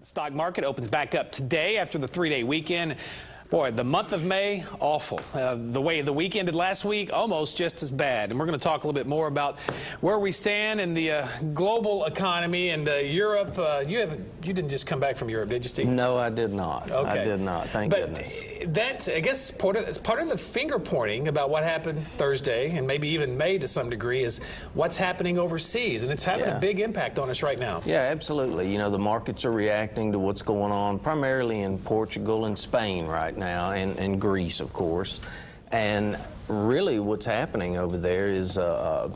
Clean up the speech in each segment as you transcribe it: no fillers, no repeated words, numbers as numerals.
Stock market opens back up today after the three-day weekend. Boy, the month of May, awful. The way the week ended last week, almost just as bad. And we're going to talk a little bit more about where we stand in the global economy and Europe. You didn't just come back from Europe, did you, Steve? No, I did not. Okay. I did not. Thank goodness. That's, I guess, it's part of the finger pointing about what happened Thursday and maybe even May to some degree is what's happening overseas. And it's having a big impact on us right now. Yeah, absolutely. You know, the markets are reacting to what's going on primarily in Portugal and Spain right now, and Greece, of course. And really what's happening over there is, I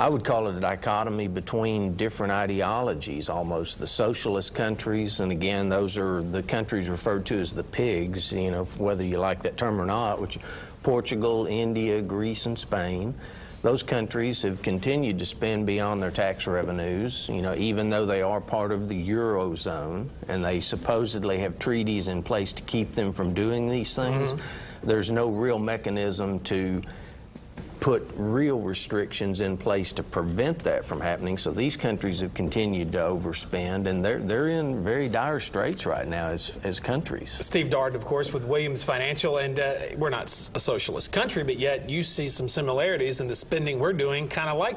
would call it a dichotomy between different ideologies almost. The socialist countries, and again, those are the countries referred to as the pigs, you know, whether you like that term or not, which Portugal, India, Greece, and Spain. Those countries have continued to spend beyond their tax revenues, you know, even though they are part of the Eurozone, and they supposedly have treaties in place to keep them from doing these things. There's no real mechanism to put real restrictions in place to prevent that from happening. So these countries have continued to overspend, and they're in very dire straits right now as countries. Steve Darden, of course, with Williams Financial, and we're not a socialist country, but yet you see some similarities in the spending we're doing, kind of like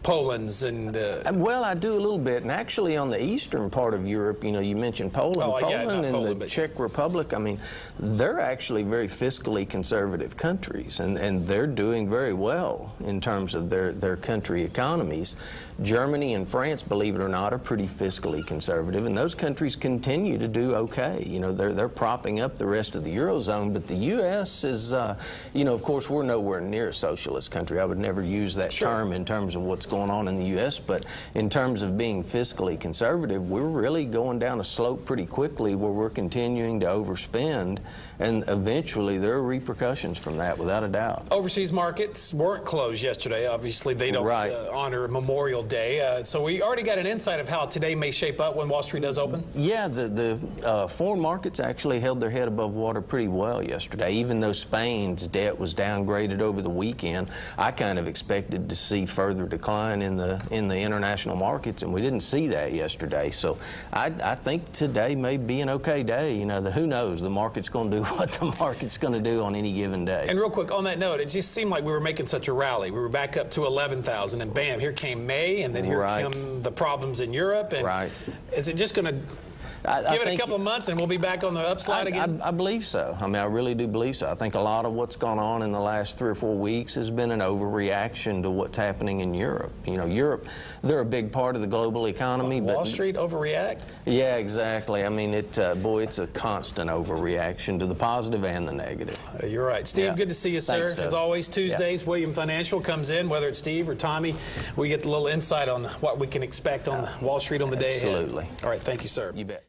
Poland's and well, I do a little bit, and actually on the eastern part of Europe, you know, you mentioned Poland. Poland and the Czech Republic, I mean, they're actually very fiscally conservative countries, and they're doing very well in terms of their country economies. Germany and France, believe it or not, are pretty fiscally conservative, and those countries continue to do okay. You know, they're propping up the rest of the Eurozone, but the U.S. is, you know, of course, we're nowhere near a socialist country. I would never use that term in terms of what's going on in the U.S., but in terms of being fiscally conservative, we're really going down a slope pretty quickly where we're continuing to overspend, and eventually there are repercussions from that, without a doubt. Overseas markets weren't closed yesterday. Obviously, they don't honor Memorial Day, so we already got an insight of how today may shape up when Wall Street does open? Yeah, the foreign markets actually held their head above water pretty well yesterday. Even though Spain's debt was downgraded over the weekend, I kind of expected to see further decline in the international markets, and we didn't see that yesterday. So I think today may be an okay day. You know, who knows? The market's going to do what the market's going to do on any given day. And real quick, on that note, it just seemed like we were making such a rally. We were back up to 11,000, and bam, here came May, and then here come the problems in Europe. And is it just going to give it a couple of months and we'll be back on the upslide again? I believe so. I mean, I really do believe so. I think a lot of what's gone on in the last 3 or 4 weeks has been an overreaction to what's happening in Europe. You know, Europe, they're a big part of the global economy. Wall Street overreact? Yeah, exactly. I mean, boy, it's a constant overreaction to the positive and the negative. You're right. Steve, good to see you, sir. Thanks, as always, Tuesdays, William Financial comes in, whether it's Steve or Tommy. We get a little insight on what we can expect on Wall Street on the day ahead. Absolutely. All right, thank you, sir. You bet.